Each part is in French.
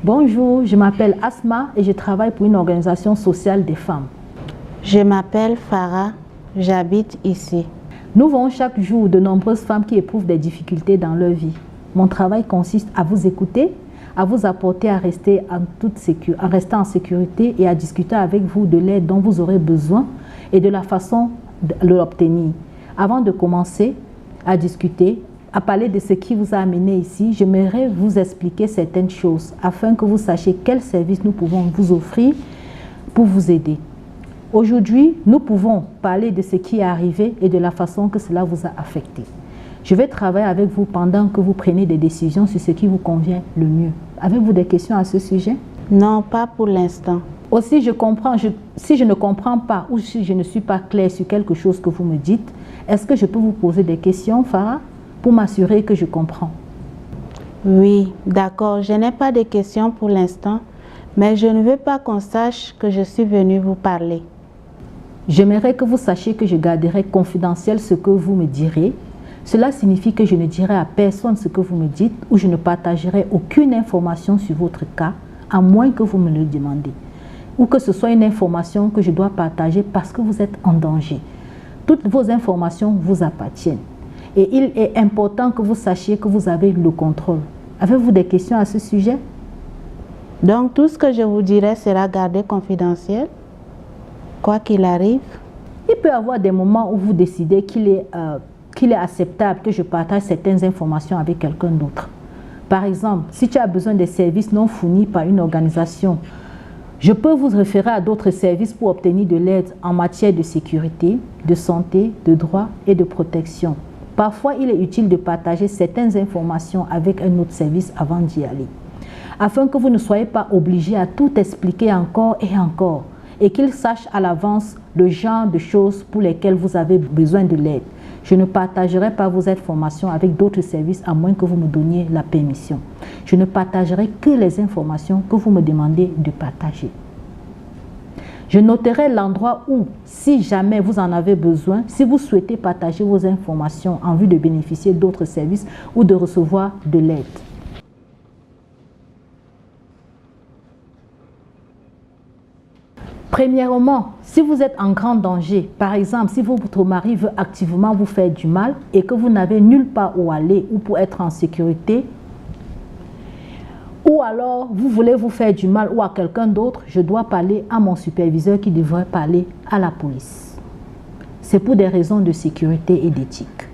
Bonjour, je m'appelle Asma et je travaille pour une organisation sociale des femmes. Je m'appelle Farah, j'habite ici. Nous voyons chaque jour de nombreuses femmes qui éprouvent des difficultés dans leur vie. Mon travail consiste à vous écouter, à vous apporter à rester en sécurité et à discuter avec vous de l'aide dont vous aurez besoin et de la façon de l'obtenir. Avant de commencer à discuter, à parler de ce qui vous a amené ici, j'aimerais vous expliquer certaines choses afin que vous sachiez quels services nous pouvons vous offrir pour vous aider. Aujourd'hui, nous pouvons parler de ce qui est arrivé et de la façon que cela vous a affecté. Je vais travailler avec vous pendant que vous prenez des décisions sur ce qui vous convient le mieux. Avez-vous des questions à ce sujet? Non, pas pour l'instant. Aussi, si je ne comprends pas ou si je ne suis pas claire sur quelque chose que vous me dites, est-ce que je peux vous poser des questions, Farah, pour m'assurer que je comprends? Oui, d'accord. Je n'ai pas de questions pour l'instant, mais je ne veux pas qu'on sache que je suis venue vous parler. J'aimerais que vous sachiez que je garderai confidentiel ce que vous me direz. Cela signifie que je ne dirai à personne ce que vous me dites ou je ne partagerai aucune information sur votre cas, à moins que vous me le demandiez. Ou que ce soit une information que je dois partager parce que vous êtes en danger. Toutes vos informations vous appartiennent. Et il est important que vous sachiez que vous avez le contrôle. Avez-vous des questions à ce sujet? Donc tout ce que je vous dirai sera gardé confidentiel, quoi qu'il arrive? Il peut y avoir des moments où vous décidez qu'il est acceptable que je partage certaines informations avec quelqu'un d'autre. Par exemple, si tu as besoin de services non fournis par une organisation, je peux vous référer à d'autres services pour obtenir de l'aide en matière de sécurité, de santé, de droit et de protection. Parfois, il est utile de partager certaines informations avec un autre service avant d'y aller, afin que vous ne soyez pas obligé à tout expliquer encore et encore, et qu'ils sachent à l'avance le genre de choses pour lesquelles vous avez besoin de l'aide. Je ne partagerai pas vos informations avec d'autres services à moins que vous me donniez la permission. Je ne partagerai que les informations que vous me demandez de partager. Je noterai l'endroit où, si jamais vous en avez besoin, si vous souhaitez partager vos informations en vue de bénéficier d'autres services ou de recevoir de l'aide. Premièrement, si vous êtes en grand danger, par exemple, si votre mari veut activement vous faire du mal et que vous n'avez nulle part où aller ou pour être en sécurité, ou alors vous voulez vous faire du mal ou à quelqu'un d'autre, je dois parler à mon superviseur qui devrait parler à la police. C'est pour des raisons de sécurité et d'éthique.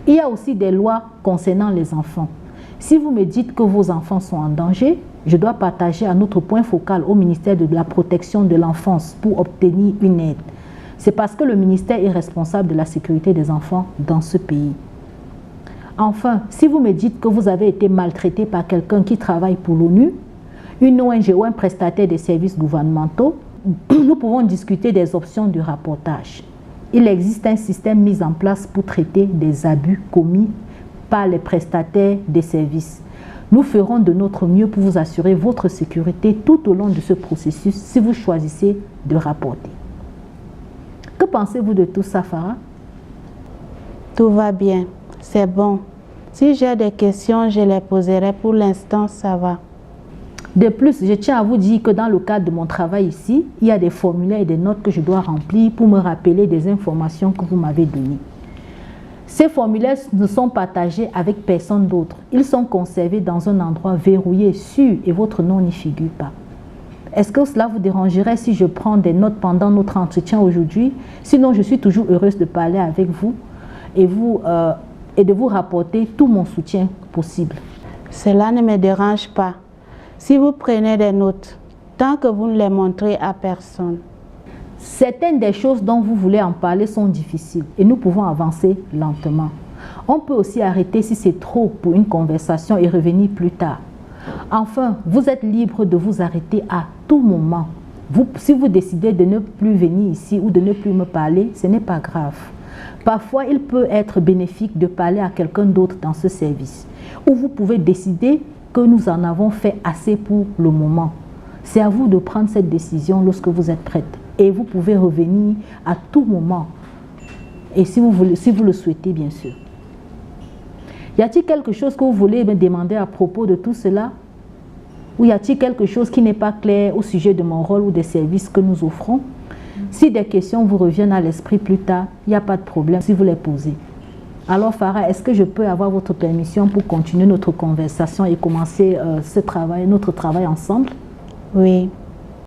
Il y a aussi des lois concernant les enfants. Si vous me dites que vos enfants sont en danger, je dois partager un autre point focal au ministère de la protection de l'enfance pour obtenir une aide. C'est parce que le ministère est responsable de la sécurité des enfants dans ce pays. Enfin, si vous me dites que vous avez été maltraité par quelqu'un qui travaille pour l'ONU, une ONG ou un prestataire des services gouvernementaux, nous pouvons discuter des options de rapportage. Il existe un système mis en place pour traiter des abus commis par les prestataires des services. Nous ferons de notre mieux pour vous assurer votre sécurité tout au long de ce processus si vous choisissez de rapporter. Que pensez-vous de tout ça, Farah? Tout va bien, c'est bon. Si j'ai des questions, je les poserai. Pour l'instant, ça va. De plus, je tiens à vous dire que dans le cadre de mon travail ici, il y a des formulaires et des notes que je dois remplir pour me rappeler des informations que vous m'avez données. Ces formulaires ne sont partagés avec personne d'autre. Ils sont conservés dans un endroit verrouillé, sûr, et votre nom n'y figure pas. Est-ce que cela vous dérangerait si je prends des notes pendant notre entretien aujourd'hui? Sinon, je suis toujours heureuse de parler avec vous et de vous rapporter tout mon soutien possible. Cela ne me dérange pas. Si vous prenez des notes, tant que vous ne les montrez à personne. Certaines des choses dont vous voulez en parler sont difficiles et nous pouvons avancer lentement. On peut aussi arrêter si c'est trop pour une conversation et revenir plus tard. Enfin, vous êtes libre de vous arrêter à tout moment. Si vous décidez de ne plus venir ici ou de ne plus me parler, ce n'est pas grave. Parfois, il peut être bénéfique de parler à quelqu'un d'autre dans ce service. Ou vous pouvez décider que nous en avons fait assez pour le moment. C'est à vous de prendre cette décision lorsque vous êtes prête. Et vous pouvez revenir à tout moment. Et si vous le souhaitez, bien sûr. Y a-t-il quelque chose que vous voulez me demander à propos de tout cela? Ou y a-t-il quelque chose qui n'est pas clair au sujet de mon rôle ou des services que nous offrons? Si des questions vous reviennent à l'esprit plus tard, il n'y a pas de problème si vous les posez. Alors Farah, est-ce que je peux avoir votre permission pour continuer notre conversation et commencer notre travail ensemble? Oui.